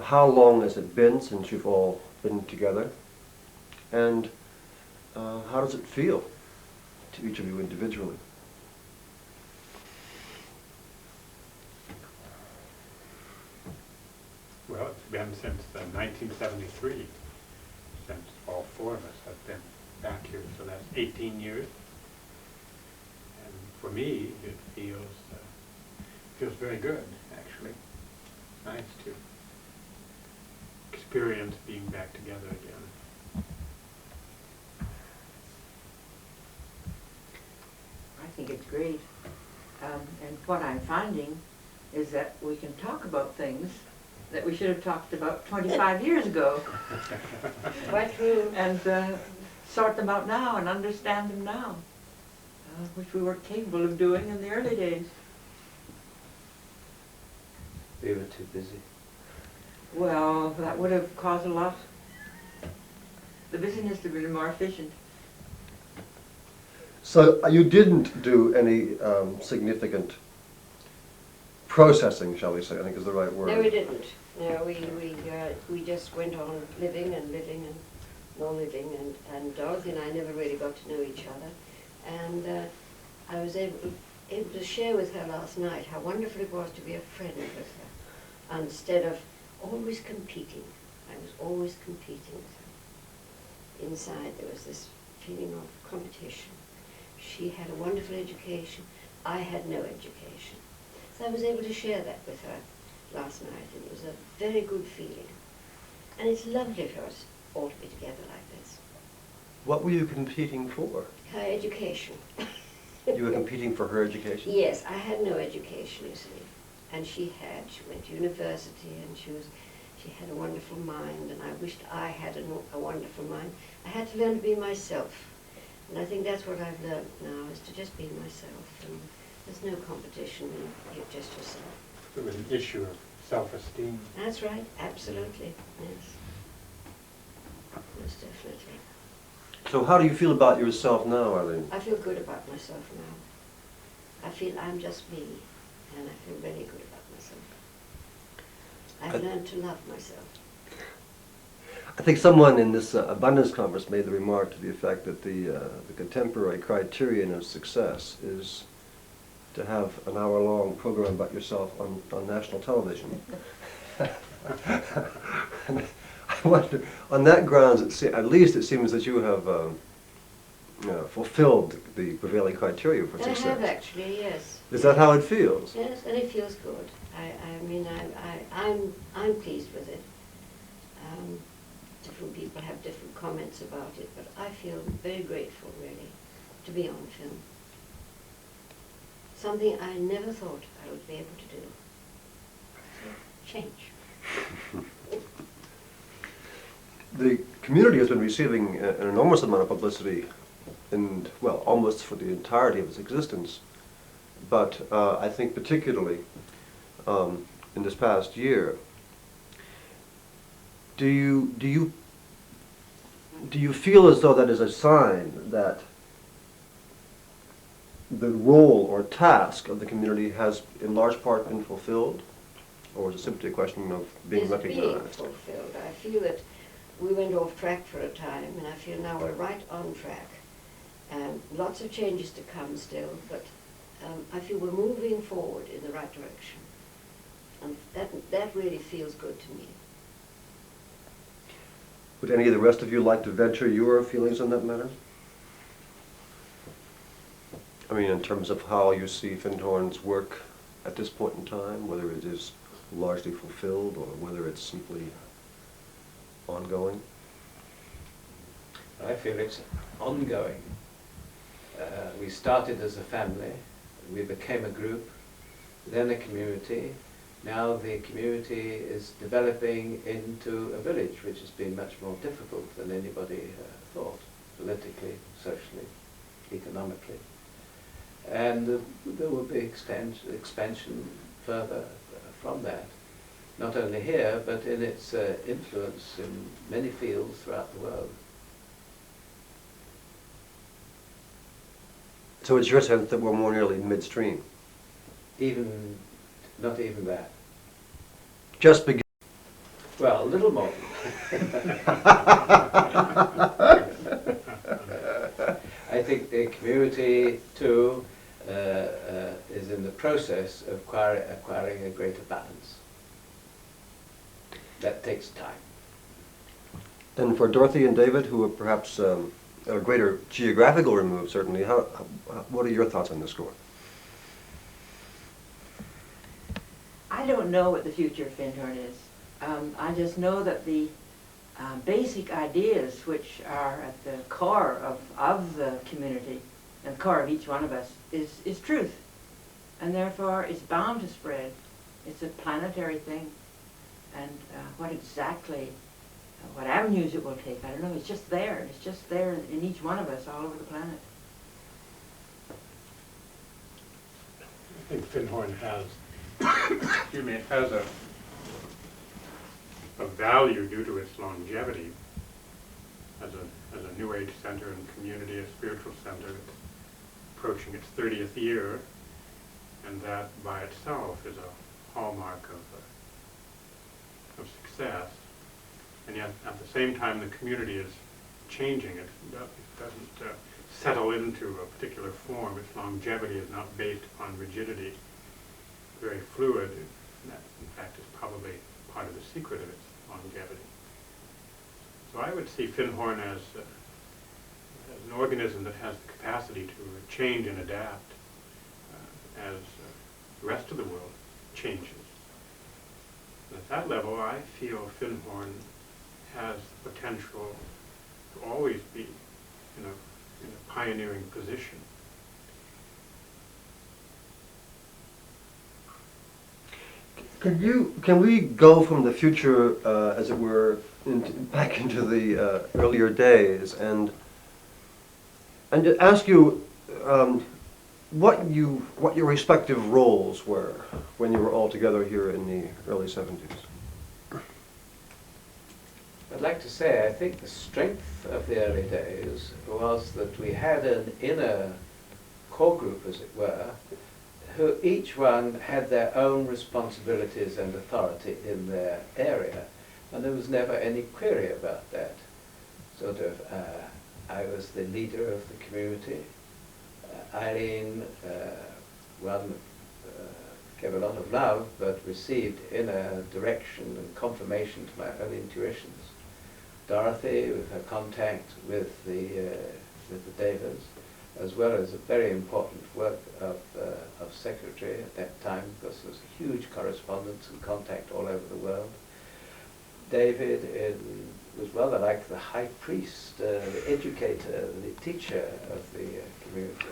How long has it been since you've all been together? And how does it feel to each of you individually? Well, it's been since 1973, since all four of us have been back here, so that's 18 years. And for me, it feels very good, actually. It's nice to experience being back together again. I think it's great. And what I'm finding is that we can talk about things that we should have talked about 25 years ago. Quite true. And sort them out now and understand them now, which we weren't capable of doing in the early days. We were too busy. Well, that would have caused a lot. The busyness would have been more efficient. So you didn't do any significant processing, shall we say, I think is the right word. No, we didn't. No, we just went on living and living and more living, and Dorothy and I never really got to know each other. And I was able to share with her last night how wonderful it was to be a friend with her, instead of always competing. I was always competing with her. Inside there was this feeling of competition. She had a wonderful education. I had no education. So I was able to share that with her last night, and it was a very good feeling. And it's lovely for us all to be together like this. What were you competing for? Her education. You were competing for her education? Yes, I had no education, you see. And she had. She went to university, and she had a wonderful mind, and I wished I had a wonderful mind. I had to learn to be myself. And I think that's what I've learned now, is to just be myself. And there's no competition when you're just yourself. It was an issue of self-esteem. That's right, absolutely, yes. Most definitely. So how do you feel about yourself now, Eileen? I feel good about myself now. I feel I'm just me, and I feel very good about myself. I've learned to love myself. I think someone in this abundance conference made the remark to the effect that the contemporary criterion of success is to have an hour-long program about yourself on national television. And I wonder, on that grounds, at least it seems that you have fulfilled the prevailing criteria for success. I have actually, yes. Is that how it feels? Yes, and it feels good. I mean, I'm pleased with it. Different people have different comments about it, but I feel very grateful, really, to be on film. Something I never thought I would be able to do. Change. The community has been receiving an enormous amount of publicity, and well, almost for the entirety of its existence. But I think particularly in this past year, do you feel as though that is a sign that the role or task of the community has in large part been fulfilled? Or is it simply a question of being recognized? Being fulfilled. I feel that we went off track for a time, and I feel now we're right on track. Lots of changes to come still, but I feel we're moving forward in the right direction. And that really feels good to me. Would any of the rest of you like to venture your feelings on that matter? I mean, in terms of how you see Findhorn's work at this point in time, whether it is largely fulfilled or whether it's simply ongoing? I feel it's ongoing. We started as a family, we became a group, then a community. Now the community is developing into a village, which has been much more difficult than anybody thought, politically, socially, economically. And there will be expansion further from that, not only here, but in its influence in many fields throughout the world. So it's your sense that we're more nearly midstream? Not even that. Just begin. Well, a little more. I think the community too is in the process of acquiring a greater balance. That takes time. And for Dorothy and David, who are perhaps at a greater geographical remove, certainly, what are your thoughts on this score? I don't know what the future of Findhorn is. I just know that the basic ideas which are at the core of the community and the core of each one of us is truth. And therefore it's bound to spread. It's a planetary thing. And what exactly, what avenues it will take, I don't know. It's just there. It's just there in each one of us all over the planet. I think Findhorn has, excuse me, it has a value due to its longevity as a New Age center and community, a spiritual center. It's approaching its 30th year, and that by itself is a hallmark of success. And yet, at the same time, the community is changing. It doesn't settle into a particular form. Its longevity is not based upon rigidity. Very fluid. And that, in fact, is probably part of the secret of its longevity. So I would see Findhorn as an organism that has the capacity to change and adapt as the rest of the world changes. And at that level, I feel Findhorn has the potential to always be in a pioneering position. Can we go from the future, as it were, back into the earlier days, and ask you what your respective roles were when you were all together here in the early 70s? I'd like to say I think the strength of the early days was that we had an inner core group, as it were, who each one had their own responsibilities and authority in their area, and there was never any query about that. I was the leader of the community. Eileen, gave a lot of love, but received inner direction and confirmation to my own intuitions. Dorothy, with her contact with the Davids, as well as a very important work of secretary at that time, because there was a huge correspondence and contact all over the world. David was rather like the high priest, the educator, the teacher of the community.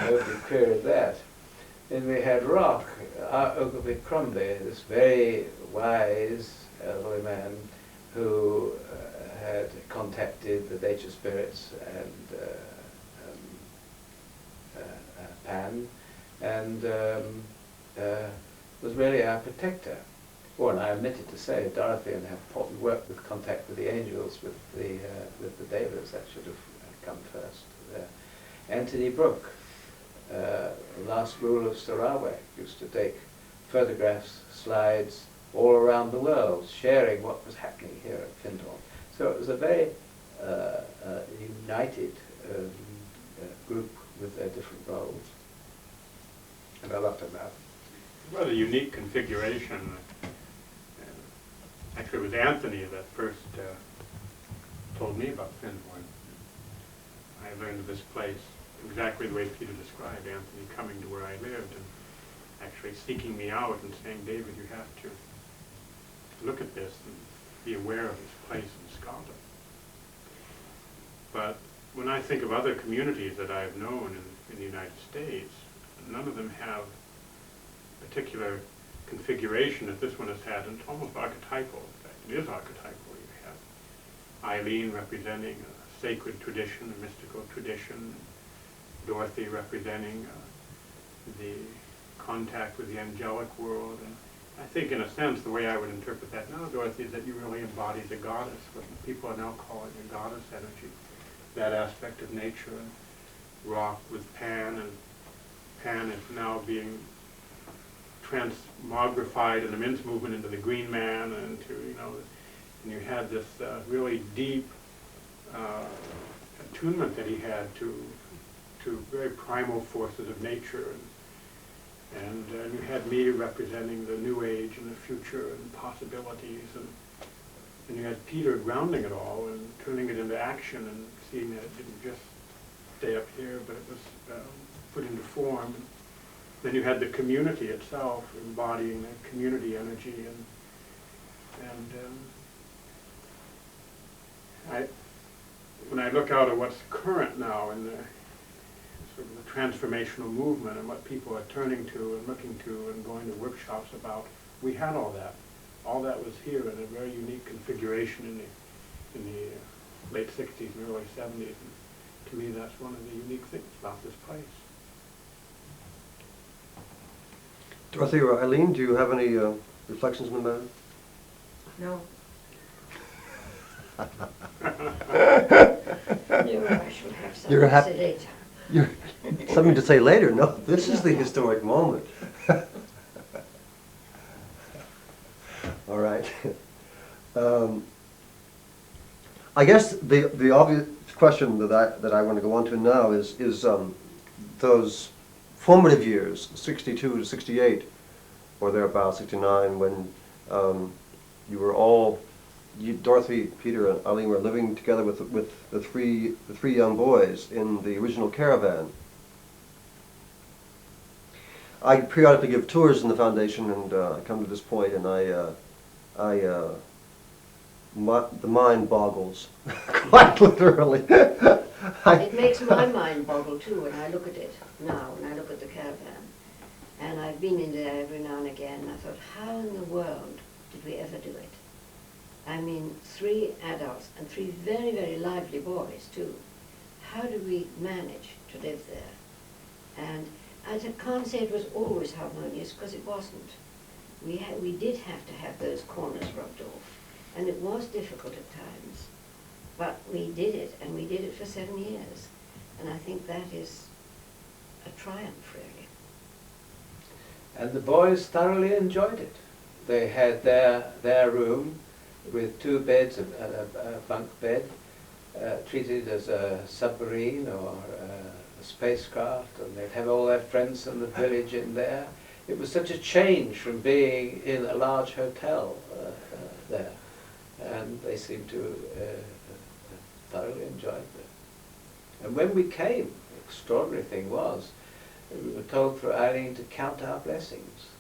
Nobody queried that. Then we had Rock, Ogilvy Crombie, this very wise elderly man who had contacted the nature spirits and Pan, and was really our protector. Oh, and I omitted to say, Dorothy and her important work with contact with the angels, with the Davids, that should have come first. Anthony Brooke, last rule of Sarawak, used to take photographs, slides, all around the world, sharing what was happening here at Findhorn. So it was a very united group with their different roles. And I loved it now. Well, a unique configuration. Actually, it was Anthony that first told me about Findhorn. I learned of this place exactly the way Peter described, Anthony coming to where I lived and actually seeking me out and saying, David, you have to look at this and be aware of this place in Scotland. But when I think of other communities that I've known in the United States, none of them have particular configuration that this one has had, and it's almost archetypal. In fact, it is archetypal. You have Eileen representing a sacred tradition, a mystical tradition, Dorothy representing the contact with the angelic world. And I think, in a sense, the way I would interpret that now, Dorothy, is that you really embody the goddess, what people are now calling the goddess energy, that aspect of nature. And Rock with Pan, and Pan is now being transmogrified in the men's movement into the Green Man, and and you had this really deep attunement that he had to very primal forces of nature, and you had me representing the new age and the future and possibilities, and you had Peter grounding it all and turning it into action and seeing that it didn't just stay up here, but it was put into form. Then you had the community itself embodying the community energy, when I look out at what's current now in the sort of the transformational movement and what people are turning to and looking to and going to workshops about, we had all that. All that was here in a very unique configuration in the late 60s and early 70s. And to me, that's one of the unique things about this place. Dorothy or Eileen, do you have any reflections on the matter? No. No, I shall have something You're to say later. You're something to say later? No, this is the historic moment. All right. I guess the obvious question that I want to go on to now is those formative years, 62 to 68, or thereabouts, 69, when you were all, Dorothy, Peter, and Eileen were living together with the three young boys in the original caravan. I periodically give tours in the foundation, and I come to this point, and the mind boggles, quite literally. It makes my mind boggle too when I look at it now, when I look at the caravan. And I've been in there every now and again, and I thought, how in the world did we ever do it? I mean, 3 adults and 3 very, very lively boys too. How do we manage to live there? And I can't say it was always harmonious, because it wasn't. We did have to have those corners rubbed off, and it was difficult at times. But we did it, and we did it for 7 years. And I think that is a triumph, really. And the boys thoroughly enjoyed it. They had their room with 2 beds, a bunk bed, treated as a submarine or a spacecraft, and they'd have all their friends from the village in there. It was such a change from being in a large hotel there, and they seemed to thoroughly enjoy it. And when we came, the extraordinary thing was, we were told through Eileen to count our blessings,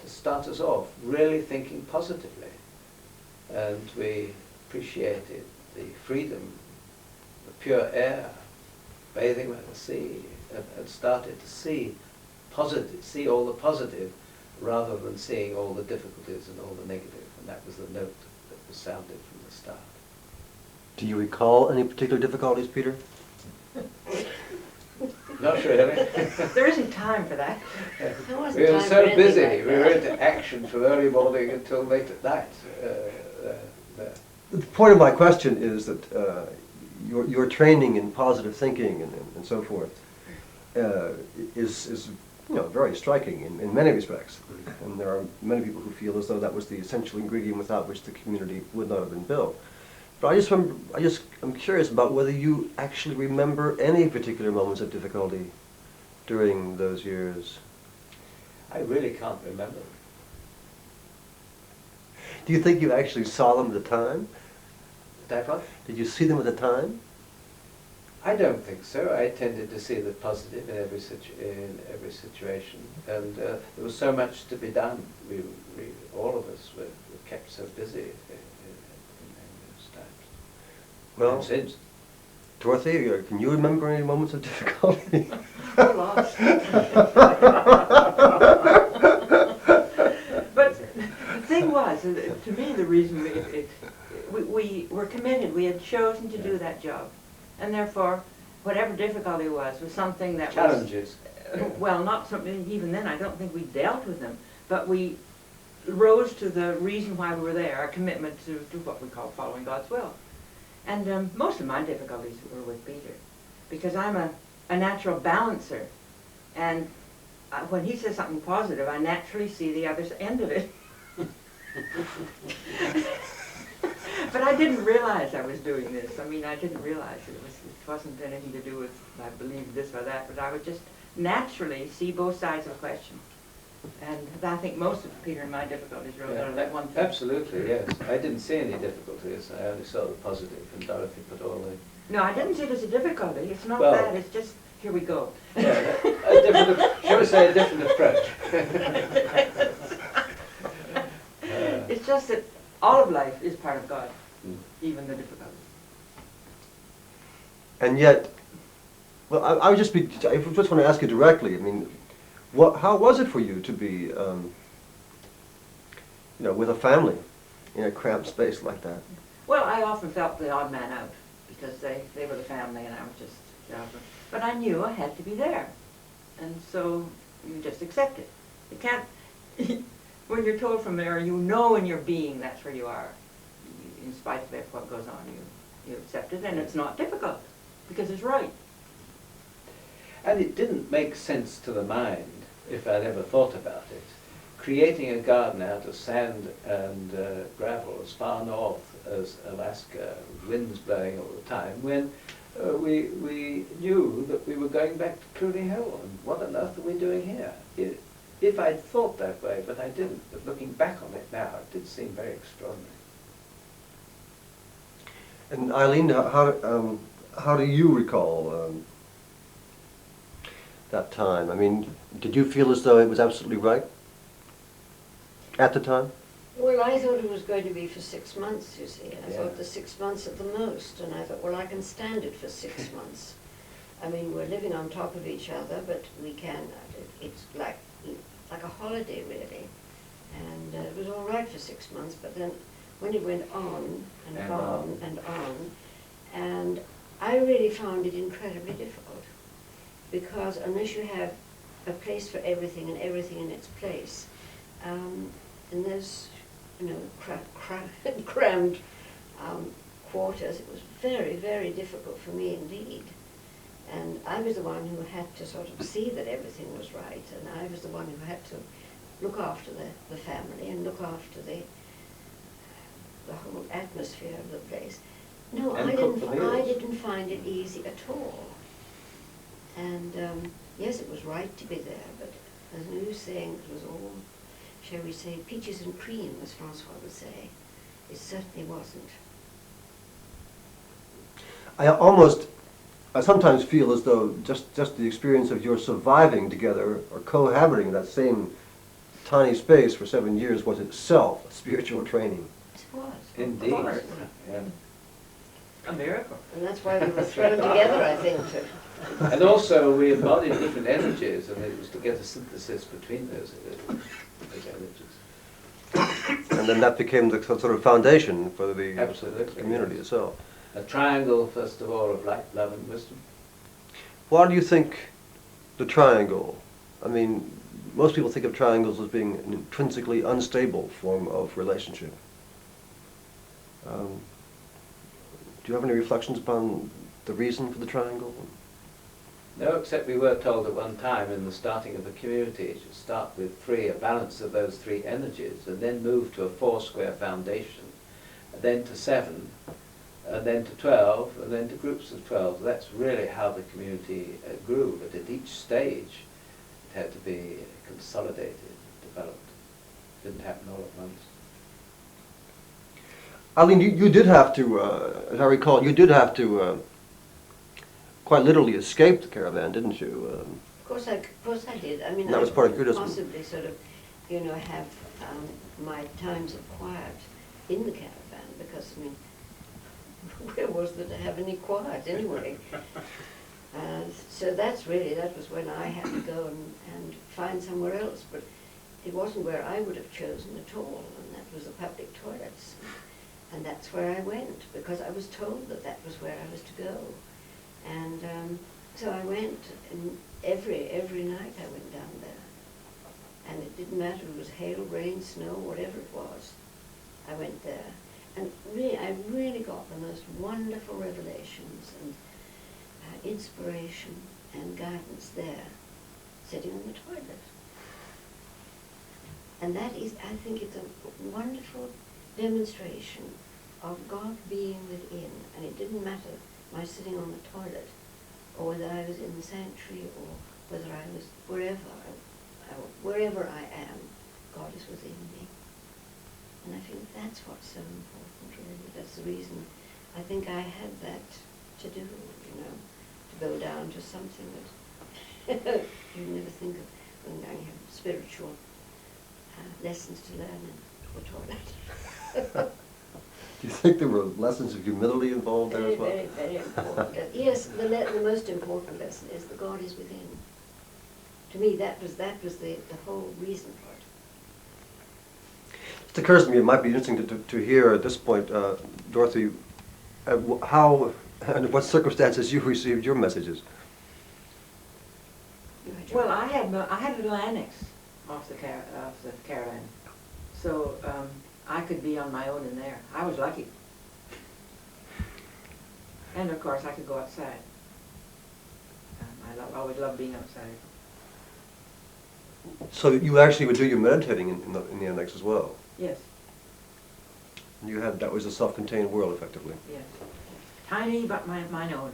to start us off really thinking positively. And we appreciated the freedom, the pure air, bathing by the sea, and started to see all the positive rather than seeing all the difficulties and all the negative. And that was the note that was sounded from the start. Do you recall any particular difficulties, Peter? Not really. There isn't time for that. There wasn't We were time so for busy. anything We like were that. into action from early morning until late at night. The point of my question is that your training in positive thinking and so forth is very striking in many respects. And there are many people who feel as though that was the essential ingredient without which the community would not have been built. But I'm curious about whether you actually remember any particular moments of difficulty during those years. I really can't remember. Do you think you actually saw them at the time? That one? Did you see them at the time? I don't think so. I tended to see the positive in every situation, and there was so much to be done. We all of us were kept so busy in those times. Well, And since. Dorothy, can you remember any moments of difficulty? Oh, lots. But the thing was, to me, the reason we were committed. We had chosen to do that job. And therefore, whatever difficulty was something that Challenges. was, well, not something, even then I don't think we dealt with them, but we rose to the reason why we were there, our commitment to what we call following God's will. And most of my difficulties were with Peter, because I'm a natural balancer, and when he says something positive, I naturally see the other end of it. But I didn't realize I was doing this. I mean, I didn't realize it wasn't anything to do with I believe this or that, but I would just naturally see both sides of a question. And I think most of Peter and my difficulties arose out of that one thing. Absolutely, yes. I didn't see any difficulties. I only saw the positive, and Dorothy put all the... No, I didn't see it as a difficulty. It's not Well, that. It's just, here we go. Yeah, a different, shall we say, a different approach. It's just that all of life is part of God, Mm. even the difficulties. And yet, well, I would just want to ask you directly. I mean, how was it for you to be, with a family in a cramped space like that? Well, I often felt the odd man out because they were the family and I was just, but I knew I had to be there. And so you just accept it. You can't, when you're told from there, you know in your being that's where you are. In spite of what goes on, you accept it, and it's not difficult because it's right. And it didn't make sense to the mind, if I'd ever thought about it, creating a garden out of sand and gravel as far north as Alaska, winds blowing all the time, when we knew that we were going back to Cooley Hill, and what on earth are we doing here? If I'd thought that way, but I didn't, but looking back on it now, it did seem very extraordinary. And Eileen, how do you recall that time? I mean, did you feel as though it was absolutely right at the time? Well, I thought it was going to be for 6 months, you see. I Yeah. thought the 6 months at the most, and I thought, well, I can stand it for 6 months. I mean, we're living on top of each other, but we can, it's like a holiday, really. And it was all right for 6 months, but then when it went on and on and on, and I really found it incredibly difficult, because unless you have a place for everything and everything in its place, and there's, crammed quarters, it was very, very difficult for me indeed. And I was the one who had to sort of see that everything was right, and I was the one who had to look after the family and look after the whole atmosphere of the place. No, And I meals. didn't find it easy at all. And yes, it was right to be there, but as you were saying, it was all, shall we say, peaches and cream, as Francois would say. It certainly wasn't. I sometimes feel as though just the experience of your surviving together or cohabiting in that same tiny space for 7 years was itself a spiritual training. It was. Indeed. Of course. Yeah. A miracle. And that's why we were thrown together, I think. And also we embodied different energies, and it was to get a synthesis between those energies. And then that became the sort of foundation for the Absolutely, community yes. itself. A triangle, first of all, of light, love, and wisdom. Why do you think the triangle? I mean, most people think of triangles as being an intrinsically unstable form of relationship. Do you have any reflections upon the reason for the triangle? No, except we were told at one time in the starting of the community it should start with 3, a balance of those 3 energies, and then move to a 4-square foundation, and then to 7, and then to 12, and then to groups of 12. That's really how the community grew, but at each stage it had to be consolidated, developed. It didn't happen all at once. Eileen, you did have to, as I recall, you did have to quite literally escape the caravan, didn't you? Of course I did. I mean, That I was part of couldn't Buddhism. possibly sort of, have my times of quiet in the caravan, because, I mean, where was there to have any quiet anyway? So that was when I had to go and find somewhere else, but it wasn't where I would have chosen at all, and that was the public toilets. And that's where I went, because I was told that that was where I was to go. And so I went, and every night I went down there. And it didn't matter if it was hail, rain, snow, whatever it was. I went there. And really, I really got the most wonderful revelations and inspiration and guidance there. sitting on the toilet. And that is, I think it's a wonderful demonstration of God being within. And it didn't matter my sitting on the toilet, or whether I was in the sanctuary, or whether I was wherever I am, God is within me. And I think that's what's so important, really. That's the reason I think I had that to do, you know, to go down to something that you never think of when you have spiritual lessons to learn in the toilet. Do you think there were lessons of humility involved there Very, as well? very, very important. Yes, the most important lesson is that God is within. To me, that was the whole reason for it. It occurs to me it might be interesting to hear at this point, Dorothy, how and what circumstances you received your messages. You had your- Well, I had a little annex off the caravan, so I could be on my own in there. I was lucky. And of course, I could go outside. I always loved being outside. So you actually would do your meditating in the annex as well. Yes, That was a self-contained world, effectively. yes. Tiny, but mine own.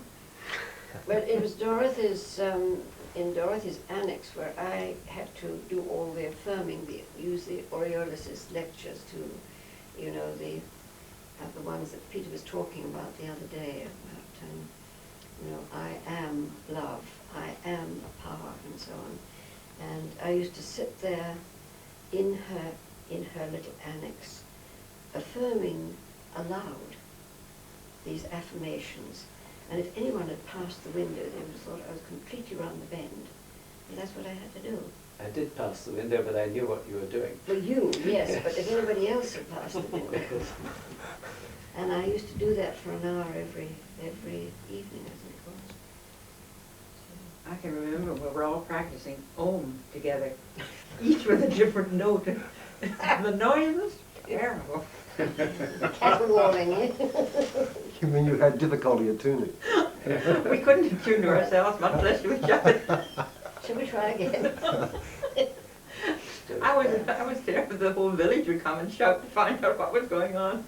But it was Dorothy's, in Dorothy's annex, where I had to do all the affirming, use the Aureolis's lectures to, you know, the ones that Peter was talking about the other day, about, you know, I am love, I am power, and so on. And I used to sit there in her little annex, affirming aloud these affirmations. And if anyone had passed the window, they would have thought I was completely round the bend. And that's what I had to do. I did pass the window, but I knew what you were doing. Well, you, yes, but if anybody else had passed the window. And I used to do that for an hour every evening, I think it was. I can remember we were all practicing Om together, each with a different note. And the noise was terrible. Caterwauling, eh? You mean you had difficulty attuning? We couldn't attune to ourselves, much less to each other. Shall we try again? I was there for the whole village would come and shout to find out what was going on.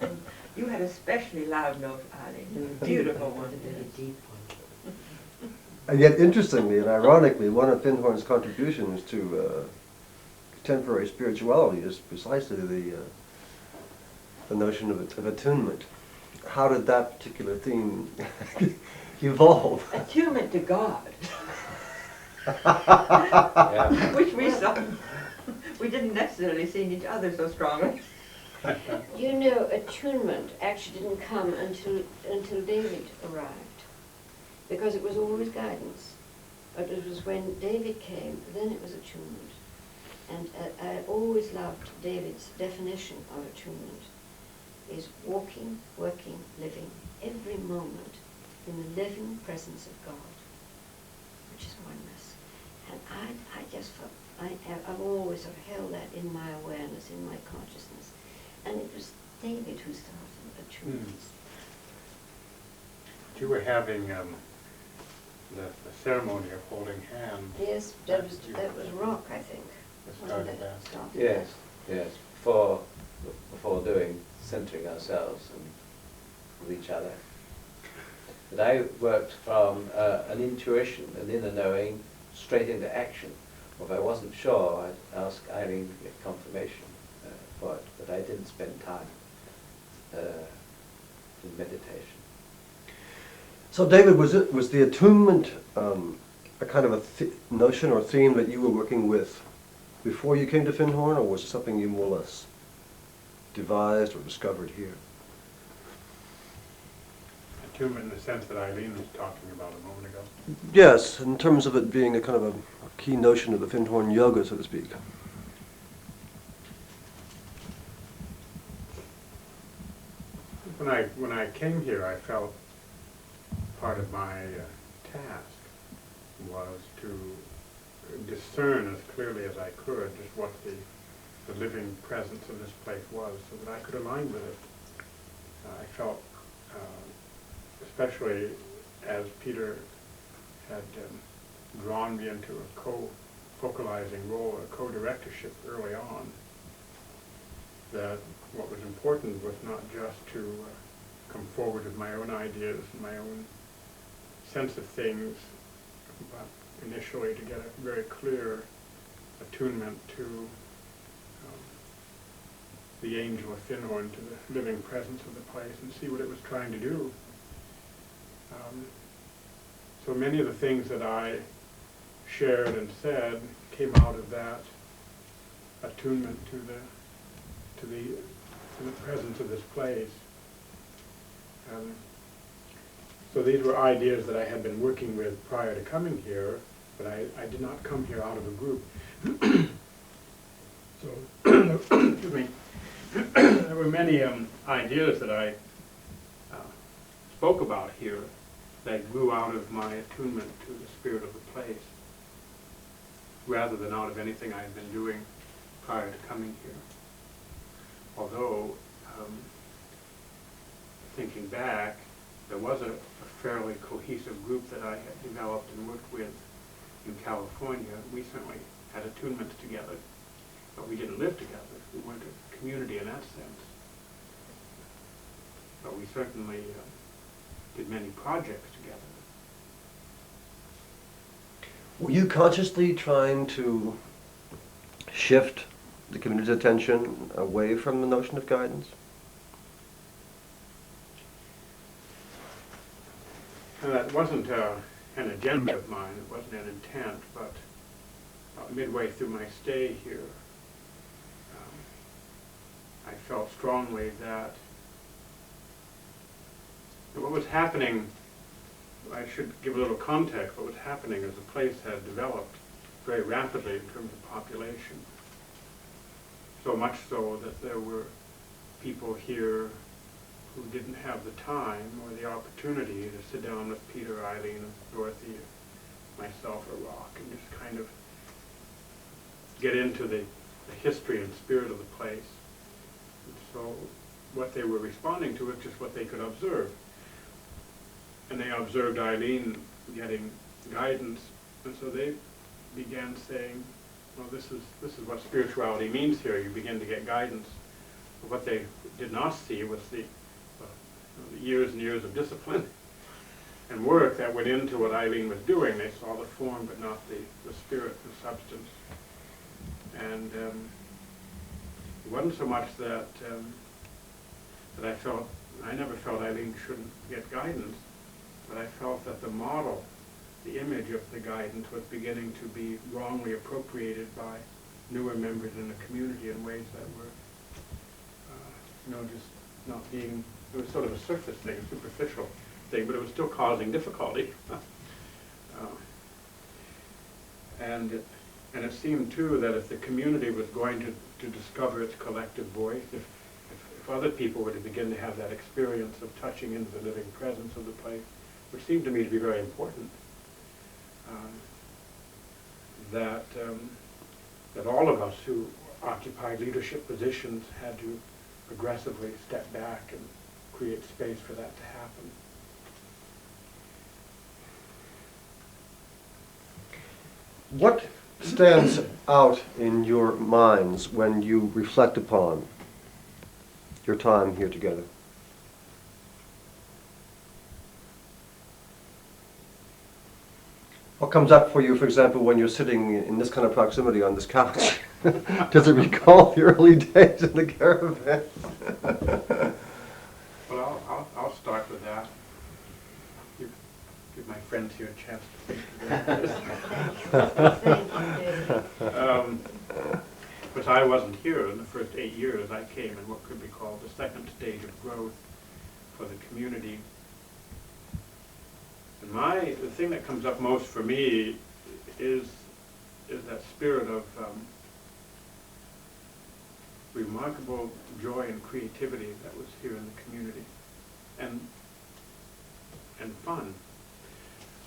You had a especially loud note, Eileen, a beautiful one. Deep And yet, interestingly and ironically, one of Findhorn's contributions to contemporary spirituality is precisely the notion of attunement. How did that particular theme evolve? Attunement to God, Yeah. which we saw. We didn't necessarily see in each other so strongly. You know, attunement actually didn't come until David arrived, because it was always guidance. But it was when David came, then it was attunement. And I always loved David's definition of attunement, is walking, working, living, every moment in the living presence of God, which is oneness. And I just felt, I've always sort of held that in my awareness, in my consciousness. And it was David who started attunement. You were having the ceremony of holding hands. Yes, that was rock, I think. Started Wasn't it? that. Started Yes, yes. Before doing centering ourselves and with each other. But I worked from an intuition, an inner knowing, straight into action. Or if I wasn't sure, I'd ask Eileen to get confirmation for it. But I didn't spend time in meditation. So, David, was the attunement a kind of a notion or theme that you were working with before you came to Findhorn, or was it something you more or less devised or discovered here? Attunement in the sense that Eileen was talking about a moment ago. Yes, in terms of it being a kind of a key notion of the Findhorn yoga, so to speak. When I came here, I felt part of my task was to discern as clearly as I could just what the living presence of this place was, so that I could align with it. I felt, especially as Peter had drawn me into a focalizing role, a co-directorship early on, that what was important was not just to come forward with my own ideas and my own sense of things, but initially to get a very clear attunement to the angel of Findhorn, to the living presence of the place, and see what it was trying to do. So many of the things that I shared and said came out of that attunement to the presence of this place. So these were ideas that I had been working with prior to coming here, but I did not come here out of a group. So, excuse me, there were many ideas that I spoke about here that grew out of my attunement to the spirit of the place, rather than out of anything I had been doing prior to coming here. Although, thinking back, there was a fairly cohesive group that I had developed and worked with in California. We certainly had attunements together, but we didn't live together. We weren't a community in that sense. But we certainly did many projects together. Were you consciously trying to shift the community's attention away from the notion of guidance? And that wasn't an agenda of mine, it wasn't an intent, but midway through my stay here, I felt strongly that what was happening, I should give a little context. What was happening is the place had developed very rapidly in terms of population. So much so that there were people here who didn't have the time or the opportunity to sit down with Peter, Eileen, Dorothy, myself, or Rock, and just kind of get into the history and spirit of the place. And so what they were responding to was just what they could observe. And they observed Eileen getting guidance, and so they began saying, well, this is what spirituality means here. You begin to get guidance. But what they did not see was the years and years of discipline and work that went into what Eileen was doing. They saw the form, but not the spirit, the substance. And it wasn't so much that I never felt Eileen shouldn't get guidance, but I felt that the model, the image of the guidance, was beginning to be wrongly appropriated by newer members in the community in ways that were, just not being, it was sort of a surface thing, a superficial thing, but it was still causing difficulty. And it seemed too that if the community was going to discover its collective voice, if other people were to begin to have that experience of touching into the living presence of the place, which seemed to me to be very important, that all of us who occupied leadership positions had to progressively step back and create space for that to happen. What stands out in your minds when you reflect upon your time here together? What comes up for you, for example, when you're sitting in this kind of proximity on this couch? Does it recall the early days in the caravan? Well, I'll start with that. Give my friends here a chance to think about this. But I wasn't here in the first 8 years. I came in what could be called the second stage of growth for the community. And the thing that comes up most for me is that spirit of remarkable joy and creativity that was here in the community, and fun.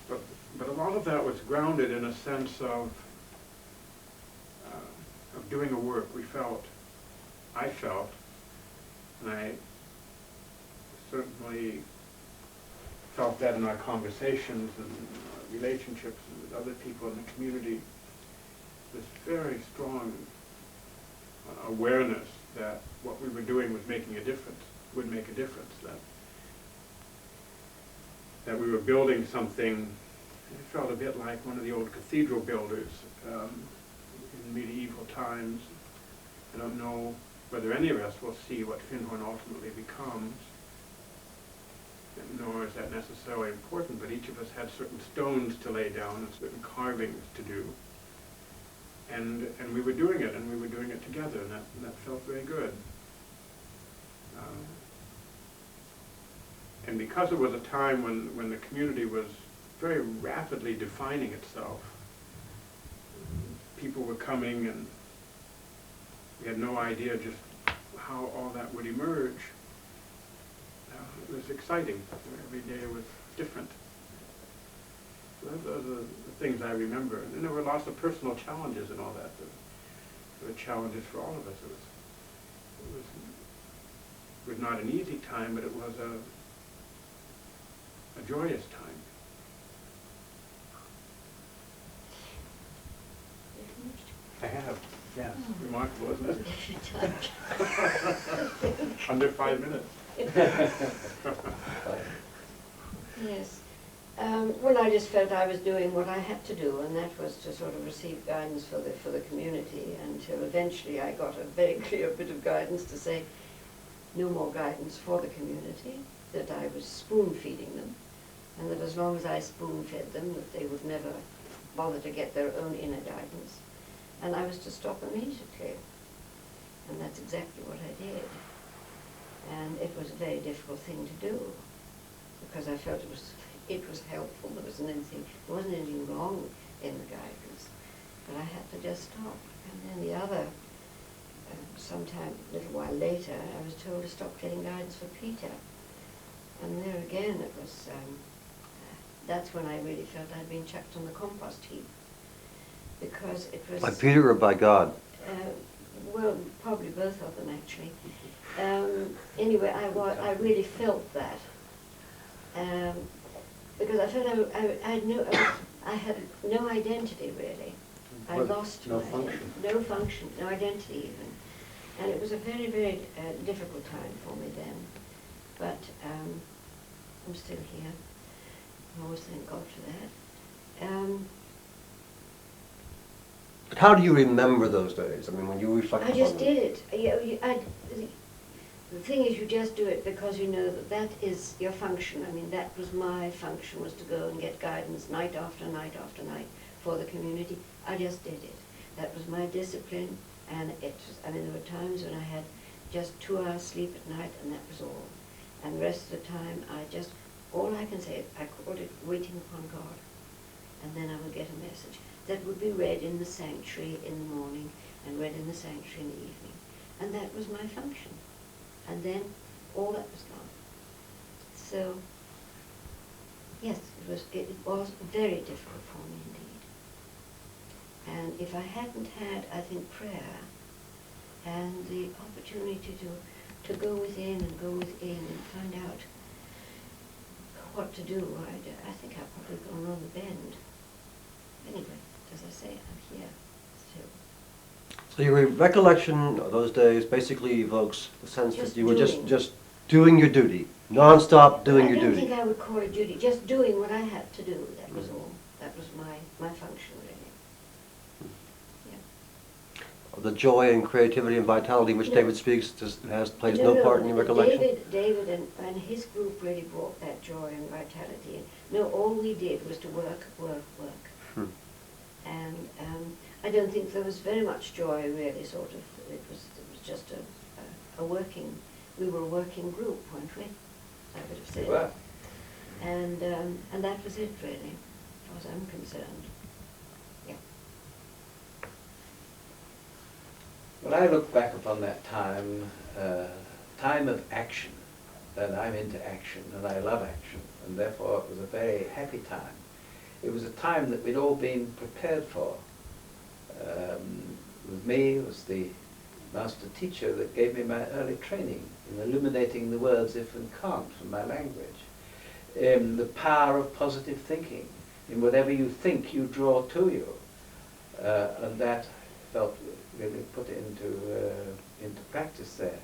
But a lot of that was grounded in a sense of doing a work. I felt, and I certainly felt that in our conversations and relationships with other people in the community, this very strong awareness that what we were doing was making a difference, would make a difference, that we were building something. It felt a bit like one of the old cathedral builders in medieval times. I don't know whether any of us will see what Findhorn ultimately becomes, nor is that necessarily important, but each of us had certain stones to lay down and certain carvings to do. And we were doing it, and we were doing it together, and that felt very good. And because it was a time when the community was very rapidly defining itself, people were coming, and we had no idea just how all that would emerge. It was exciting. Every day was different. So those are the things I remember. And there were lots of personal challenges and all that. There were challenges for all of us. It was not an easy time, but it was a joyous time. I have. Yes. Remarkable, isn't it? Under 5 minutes. Yes. Well, I just felt I was doing what I had to do, and that was to sort of receive guidance for the community, until eventually I got a very clear bit of guidance to say no more guidance for the community, that I was spoon-feeding them, and that as long as I spoon-fed them, that they would never bother to get their own inner guidance. And I was to stop immediately. And that's exactly what I did. And it was a very difficult thing to do, because I felt it was helpful. There wasn't anything wrong in the guidance, but I had to just stop. And then the other, sometime a little while later, I was told to stop getting guidance for Peter. And there again, it was, that's when I really felt I'd been chucked on the compost heap, because it was... By Peter or by God? Well, probably both of them, actually. Anyway, I really felt that. Because I felt I had no identity, really. I lost no my function. No function, no identity even. And it was a very, very difficult time for me then. But I'm still here. I always thank God for that. But how do you remember those days? I mean, when you reflect I upon just them? did it. The thing is, you just do it because you know that that is your function. I mean, that was my function, was to go and get guidance night after night after night for the community. I just did it. That was my discipline, and I mean, there were times when I had just 2 hours sleep at night, and that was all. And the rest of the time, all I can say, I called it waiting upon God. And then I would get a message that would be read in the sanctuary in the morning and read in the sanctuary in the evening. And that was my function. And then all that was gone. So, yes, it was very difficult for me indeed. And if I hadn't had, I think, prayer and the opportunity to go within and find out what to do, I think I've probably gone on the bend. Anyway, as I say, I'm here still. So your recollection of those days basically evokes the sense Just that you were doing. just doing your duty, non-stop doing your I don't duty. think I would call it duty, just doing what I had to do, that was all. That was my function, really. The joy and creativity and vitality which No. David speaks plays no part in your recollection? David and his group really brought that joy and vitality in. No, all we did was to work. And I don't think there was very much joy, really, sort of. It was just a working, we were a working group, weren't we? I would have said. We were. And that was it, really, as far as I'm concerned. Yeah. When I look back upon that time, time of action, and I'm into action, and I love action, and therefore it was a very happy time. It was a time that we'd all been prepared for. With me, it was the master teacher that gave me my early training in illuminating the words if and can't from my language. The power of positive thinking. In whatever you think, you draw to you. and that felt really put into practice there.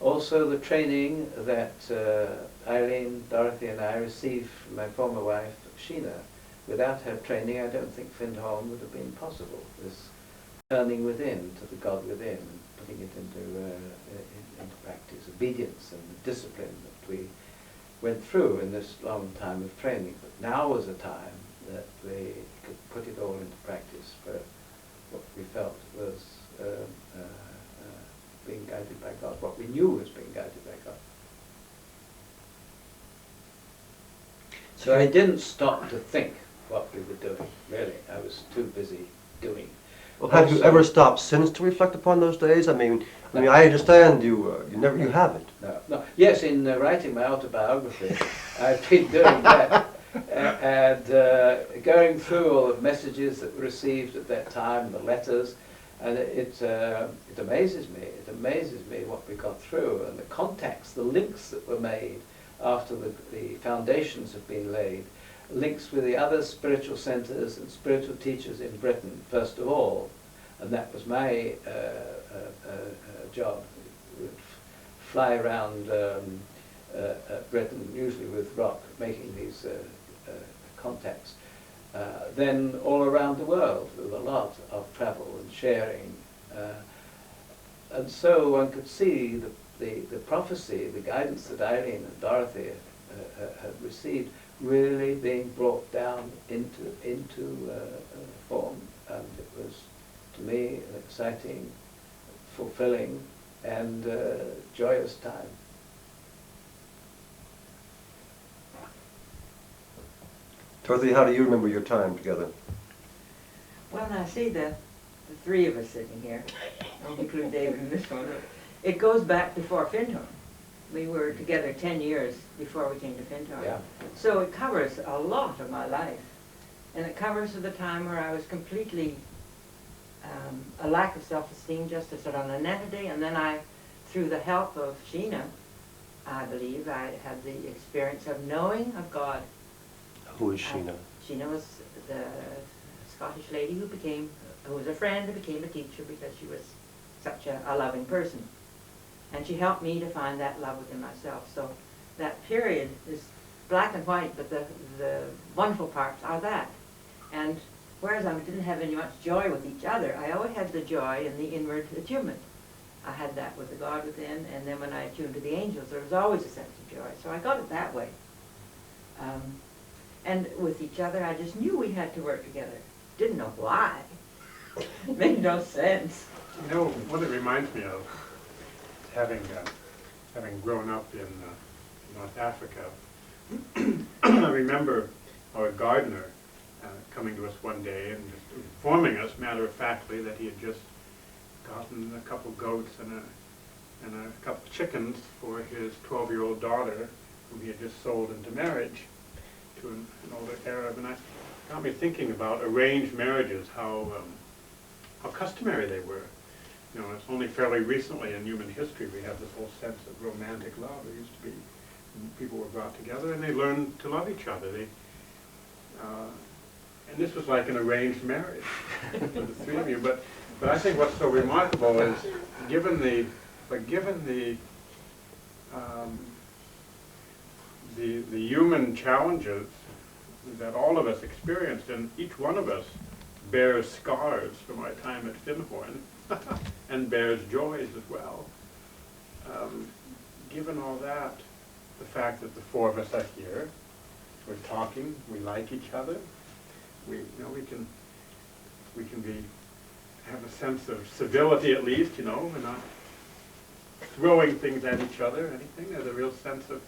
Also, the training that Eileen, Dorothy, and I received from my former wife, Sheena. Without her training, I don't think Findhorn would have been possible. This turning within to the God within and putting it into practice, obedience and the discipline that we went through in this long time of training. But now was a time that we could put it all into practice for what we felt was being guided by God, what we knew was being guided by God. So I didn't stop to think what we were doing, really. I was too busy doing. Well, have you Also- ever stopped since to reflect upon those days? I mean, I understand you haven't. No. Yes, in writing my autobiography, I've been doing that. And going through all the messages that were received at that time, the letters, and it amazes me. It amazes me what we got through and the contacts, the links that were made after the foundations have been laid, links with the other spiritual centers and spiritual teachers in Britain, first of all, and that was my job. We would fly around Britain, usually with Rock, making these contacts. Then all around the world, with a lot of travel and sharing. And so one could see the prophecy, the guidance that Eileen and Dorothy had received really being brought down into form. And it was, to me, an exciting, fulfilling, and joyous time. Dorothy, how do you remember your time together? Well, now see the three of us sitting here, I'll include David in this one. It goes back before Findhorn. We were together 10 years before we came to Findhorn. Yeah. So it covers a lot of my life. And it covers the time where I was completely a lack of self-esteem, just as a nonentity, and then through the help of Sheena, I believe, I had the experience of knowing of God. Who is Sheena? Sheena was the Scottish lady who was a friend who became a teacher because she was such a loving person. And she helped me to find that love within myself. So that period is black and white, but the wonderful parts are that. And whereas I didn't have any much joy with each other, I always had the joy in the inward attunement. I had that with the God within, and then when I attuned to the angels, there was always a sense of joy. So I got it that way. And with each other, I just knew we had to work together. Didn't know why. It made no sense. You know, what it reminds me of, having grown up in North Africa, I remember our gardener coming to us one day and just informing us, matter-of-factly, that he had just gotten a couple goats and a couple chickens for his 12-year-old daughter, whom he had just sold into marriage to an older Arab. And it got me thinking about arranged marriages, how customary they were. You know, it's only fairly recently in human history we have this whole sense of romantic love. There used to be, people were brought together and they learned to love each other. And this was like an arranged marriage for the three of you. But I think what's so remarkable is, given the human challenges that all of us experienced, and each one of us bears scars from our time at Findhorn, and bears joys as well. Given all that, the fact that the four of us are here, we're talking, we like each other, we can have a sense of civility at least. You know, we're not throwing things at each other or anything. There's a real sense of,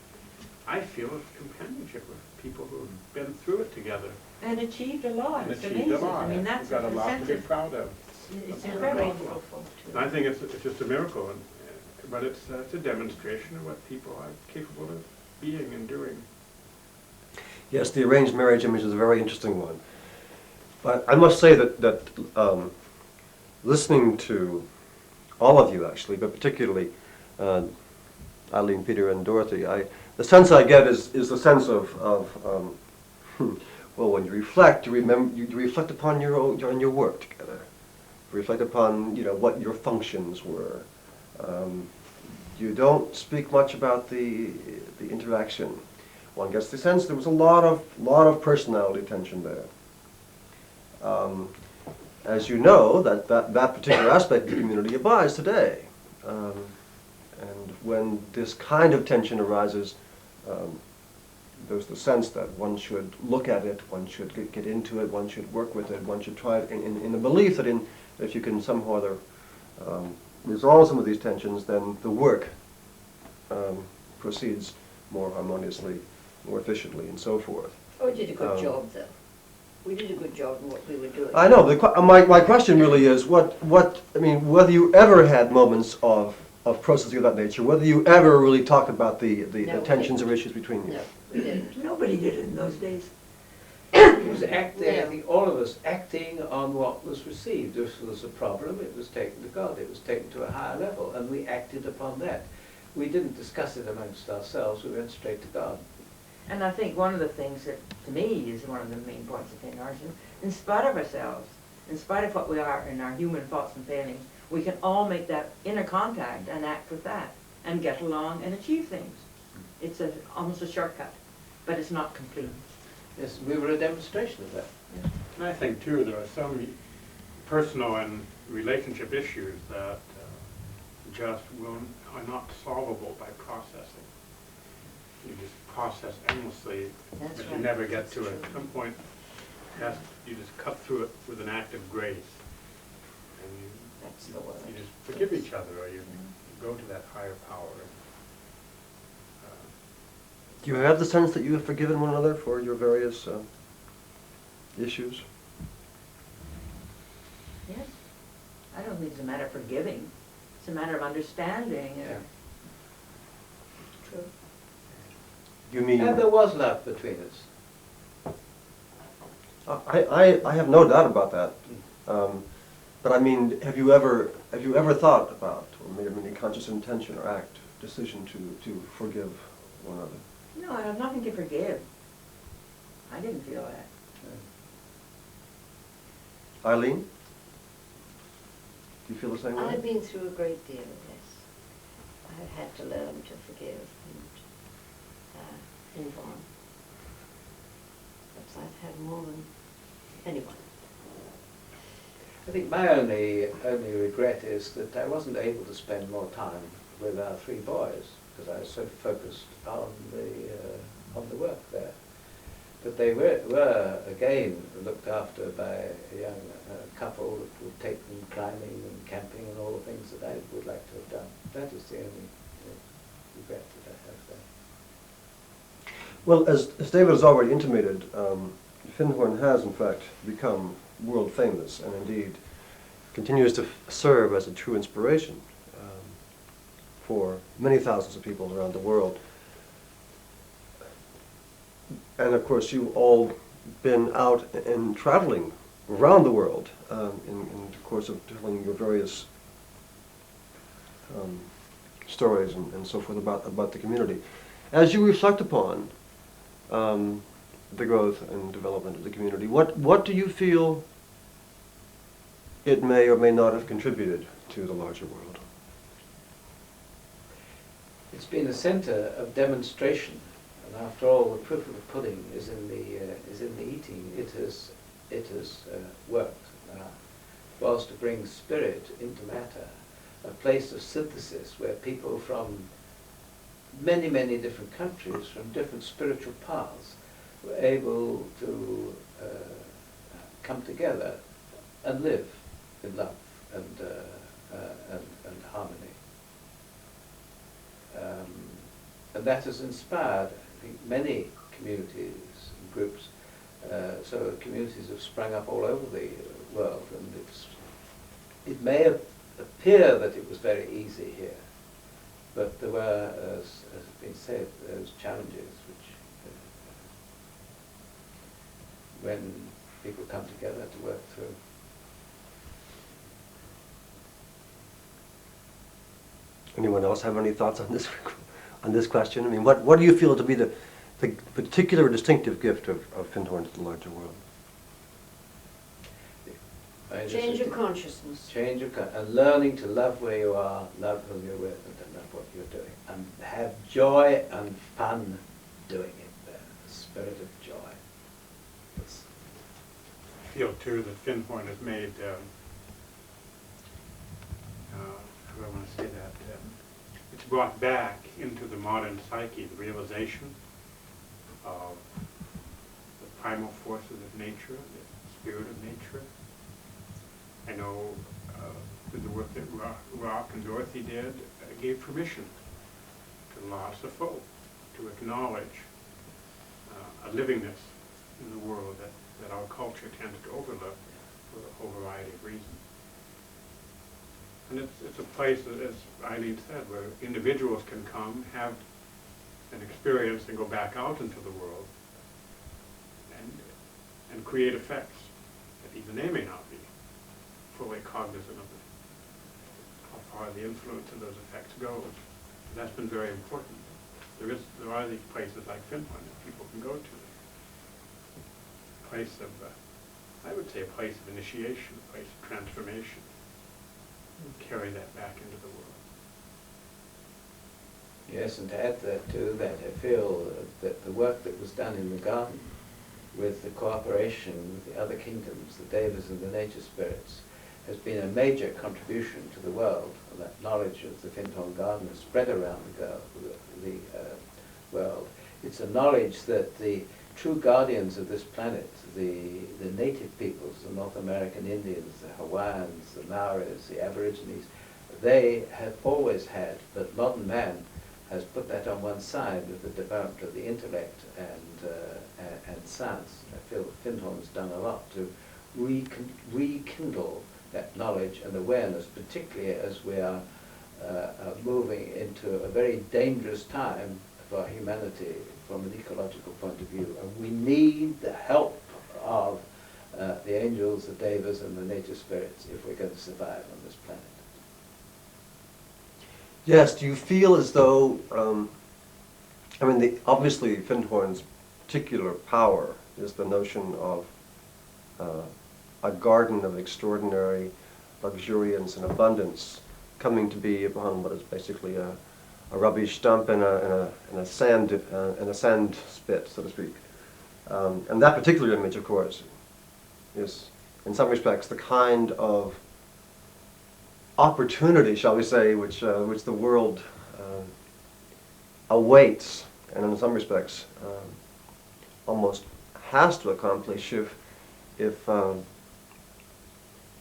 I feel, of companionship with people who've been through it together. And achieved a lot. And It's achieved a amazing. lot. I mean, that's We've got a the lot to sense be of, proud of. it's And incredible. grateful for, And I think it's just a miracle, but it's a demonstration of what people are capable of being and doing. Yes, the arranged marriage image is a very interesting one. But I must say that listening to all of you, actually, but particularly Eileen, Peter, and Dorothy, the sense I get is the sense of Well, when you reflect, you remember, you reflect upon on your work together. Reflect upon, what your functions were. You don't speak much about the interaction. One gets the sense there was a lot of personality tension there. As you know, that particular aspect of the community abides today. And when this kind of tension arises, there's the sense that one should look at it, one should get into it, one should work with it, one should try it in the belief that if you can somehow or other resolve some of these tensions, then the work proceeds more harmoniously, more efficiently, and so forth. Oh, we did a good job, though. We did a good job in what we were doing. I know. My question really is, whether you ever had moments of processing of that nature, whether you ever really talked about the No, we tensions or didn't. issues between you. No, we didn't. Nobody did it in those days. It was acting, I Yeah. think all of us acting on what was received. If there was a problem, it was taken to God, it was taken to a higher level, and we acted upon that. We didn't discuss it amongst ourselves, we went straight to God. And I think one of the things that, to me, is one of the main points of Findhorn, in spite of ourselves, in spite of what we are in our human faults and failings, we can all make that inner contact and act with that, and get along and achieve things. It's almost a shortcut, but it's not complete. Yes, we were a demonstration of that. And I think too, there are some personal and relationship issues that are not solvable by processing. You just process endlessly, That's but you right. never get to That's it. At true. some point, you just cut through it with an act of grace. And That's the word. you just forgive each other, or you go to that higher power. Do you have the sense that you have forgiven one another for your various issues? Yes. I don't think it's a matter of forgiving. It's a matter of understanding. Yeah. True. You mean? And there was love between us. I have no doubt about that. But I mean, have you ever thought about, or made any conscious intention or act, decision to forgive one another? No, I have nothing to forgive. I didn't feel that. Eileen? Do you feel the same way? I've been through a great deal of this. I've had to learn to forgive and inform. But I've had more than anyone. I think my only regret is that I wasn't able to spend more time with our three boys, because I was so focused on the work there. But they were again looked after by a young couple that would take them climbing and camping and all the things that I would like to have done. That is the only regret that I have there. Well, as David has already intimated, Findhorn has in fact become world famous, and indeed continues to serve as a true inspiration for many thousands of people around the world. And of course, you've all been out and traveling around the world in the course of telling your various stories and so forth about the community. As you reflect upon the growth and development of the community, what do you feel it may or may not have contributed to the larger world? It's been a centre of demonstration, and after all, the proof of the pudding is in the eating. It has worked. Was to bring spirit into matter, a place of synthesis where people from many, many different countries, from different spiritual paths, were able to come together and live in love and harmony. And that has inspired, I think, many communities and groups. So communities have sprung up all over the world, and it may appear that it was very easy here, but there were, as has been said, those challenges which, when people come together to work through. Anyone else have any thoughts on this question? I mean, what do you feel to be the particular distinctive gift of Findhorn to the larger world? Change of consciousness. Change of and learning to love where you are, love whom you're with, and to love what you're doing, and have joy and fun doing it. The spirit of joy. I feel too that Findhorn has made, how do I want to say that? It's brought back into the modern psyche the realization of the primal forces of nature, the spirit of nature. I know with the work that Rock and Dorothy did, gave permission to lots of folk to acknowledge a livingness in the world that our culture tends to overlook for a whole variety of reasons. And it's a place, as Eileen said, where individuals can come, have an experience, and go back out into the world and create effects that even they may not be fully cognizant of how far the influence of those effects goes. And that's been very important. There are these places like Findhorn that people can go to. A place of, I would say, a place of initiation, a place of transformation. And carry that back into the world. Yes, and to add that to that, I feel that the work that was done in the garden with the cooperation with the other kingdoms, the devas and the nature spirits, has been a major contribution to the world. That knowledge of the Findhorn garden has spread around the world. It's a knowledge that the true guardians of this planet, the native peoples, the North American Indians, the Hawaiians, the Maoris, the Aborigines, they have always had, but modern man has put that on one side with the development of the intellect and science. I feel Findhorn's done a lot to rekindle that knowledge and awareness, particularly as we are moving into a very dangerous time for humanity from an ecological point of view. And we need the help of the angels, the devas, and the nature spirits if we're going to survive on this planet. Yes, do you feel as though, obviously Findhorn's particular power is the notion of a garden of extraordinary luxuriance and abundance coming to be upon what is basically a rubbish dump and a sand spit, so to speak. And that particular image, of course, is in some respects the kind of opportunity, shall we say, which the world awaits, and in some respects almost has to accomplish if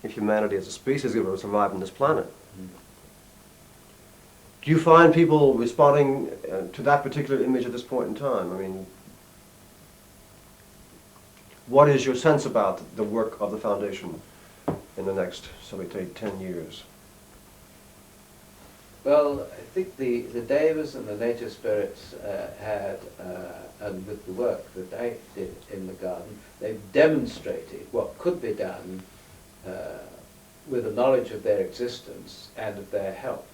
humanity as a species is able to survive on this planet. Do you find people responding to that particular image at this point in time? I mean, what is your sense about the work of the Foundation in the next, shall we say, 10 years? Well, I think the devas and the nature spirits had, and with the work that they did in the garden, they've demonstrated what could be done with the knowledge of their existence and of their help.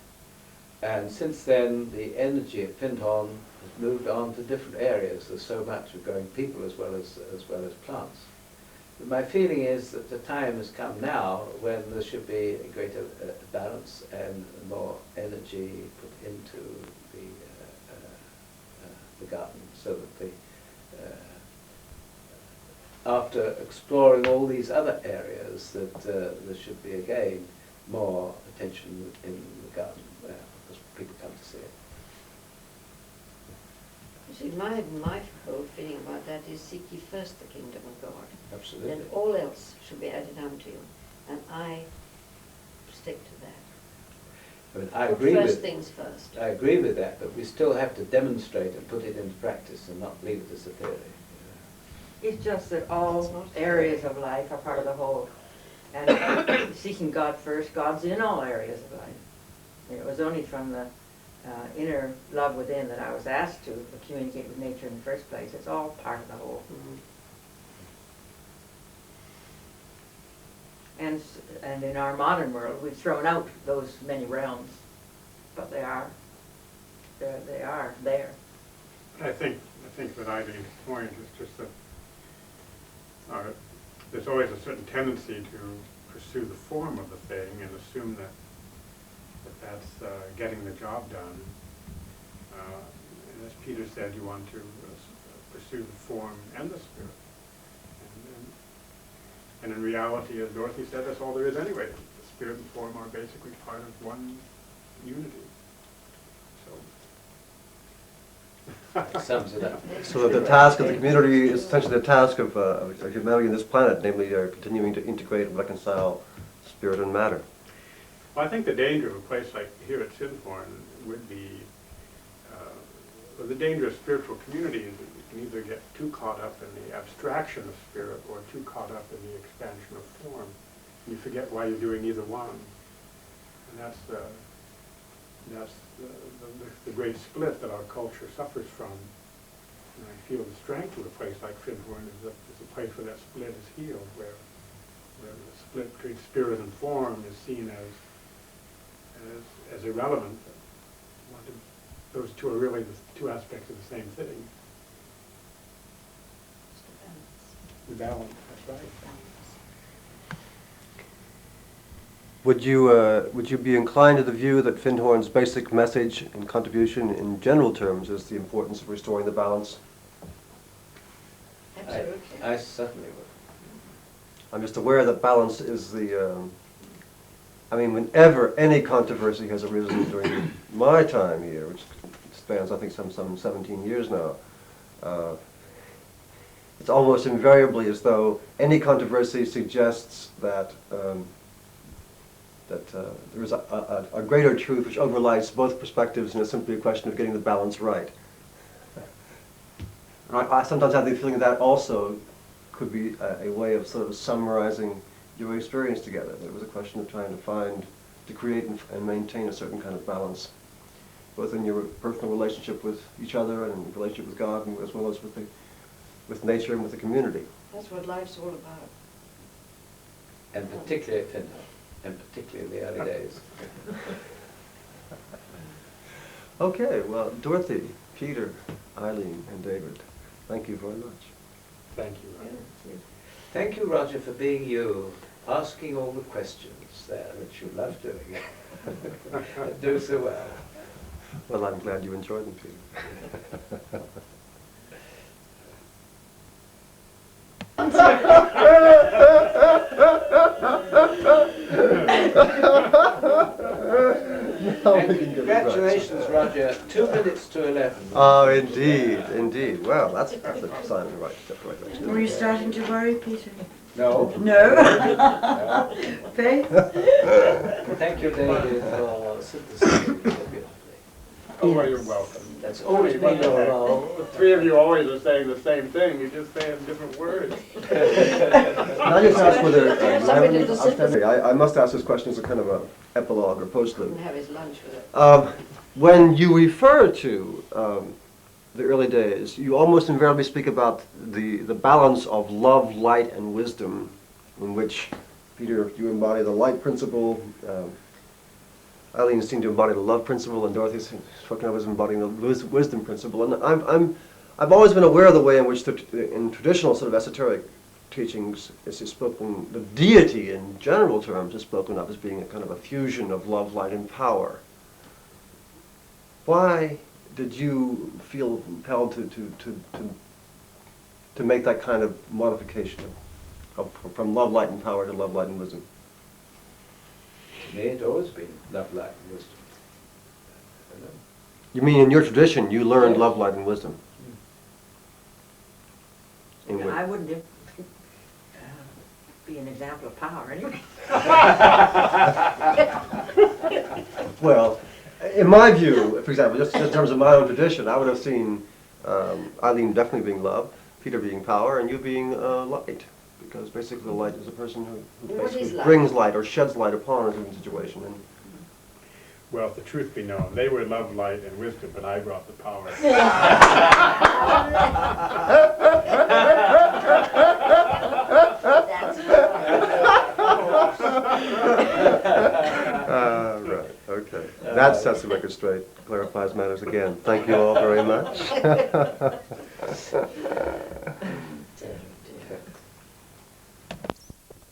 And since then, the energy at Findhorn has moved on to different areas. There's so much of growing people as well as plants. But my feeling is that the time has come now when there should be a greater balance and more energy put into the garden, so that after exploring all these other areas, that there should be again more attention in the garden because people come to see it. You see, my whole feeling about that is seek ye first the kingdom of God. Absolutely. Then all else should be added unto you. And I stick to that. I mean, I Put agree first with things first. I agree with that, but we still have to demonstrate and put it into practice and not leave it as a theory. It's just that all areas of life are part of the whole. And seeking God first, God's in all areas of life. It was only from the inner love within that I was asked to communicate with nature in the first place. It's all part of the whole. And in our modern world, we've thrown out those many realms, but they are there. I think think with Eileen's point is just that there's always a certain tendency to pursue the form of the thing and assume that's getting the job done. And as Peter said, you want to pursue the form and the spirit. And in reality, as Dorothy said, that's all there is anyway. The spirit and form are basically part of one unity. So. Sums it up. So the task of the community is essentially the task of humanity on this planet, namely continuing to integrate and reconcile spirit and matter. Well, I think the danger of a place like here at Findhorn would be, well, the danger of spiritual community is that you can either get too caught up in the abstraction of spirit or too caught up in the expansion of form. And you forget why you're doing either one. And that's the great split that our culture suffers from. And I feel the strength of a place like Findhorn is a place where that split is healed, where the split between spirit and form is seen as irrelevant. Those two are really the two aspects of the same thing. The balance, that's right. Would you be inclined to the view that Findhorn's basic message and contribution in general terms is the importance of restoring the balance? Absolutely. I certainly would. I'm just aware that balance is I mean, whenever any controversy has arisen during my time here, which spans, I think, some 17 years now, it's almost invariably as though any controversy suggests that there is a greater truth which overlies both perspectives, and it's simply a question of getting the balance right. And I sometimes have the feeling that also could be a way of sort of summarizing your experience together. That it was a question of trying to create and maintain a certain kind of balance, both in your personal relationship with each other and in relationship with God, and as well as with nature and with the community. That's what life's all about. And particularly at Findhorn, and particularly in the early days. Okay, well, Dorothy, Peter, Eileen, and David, thank you very much. Thank you. Thank you, Roger, for being you, asking all the questions there, which you love doing. And do so well. Well, I'm glad you enjoyed them, Peter. Congratulations, Roger. 2 minutes to 11. Oh, indeed, indeed. Well, that's a sign of the right step right direction. Were you starting to worry, Peter? No. No? Faith? Thank you, David, for synthesizing so beautifully. Oh, well, you're welcome. That's always been your role. The three of you always are saying the same thing, you just say it in different words. Can I just ask whether you have Somebody any did the synthesis. I must ask this question as a kind of an epilogue or postlude. Couldn't have his lunch with it. When you refer to the early days, you almost invariably speak about the balance of love, light, and wisdom, in which, Peter, you embody the light principle, Eileen seemed to embody the love principle, and Dorothy's spoken of as embodying the wisdom principle. And I've always been aware of the way in which, in traditional sort of esoteric teachings, is spoken, the deity in general terms is spoken of as being a kind of a fusion of love, light, and power. Why did you feel compelled to make that kind of modification from love, light, and power to love, light, and wisdom? To me, it's always been love, light, and wisdom. You mean in your tradition you learned Yes. love, light, and wisdom? In what? I wouldn't be an example of power anyway. Well, in my view, for example, just in terms of my own tradition, I would have seen Eileen definitely being love, Peter being power, and you being light. Because basically the light is a person who What is basically light? brings light or sheds light upon a given situation. And Well, if the truth be known, they were love, light, and wisdom, but I brought the power. right, okay. That sets the record straight, clarifies matters again. Thank you all very much.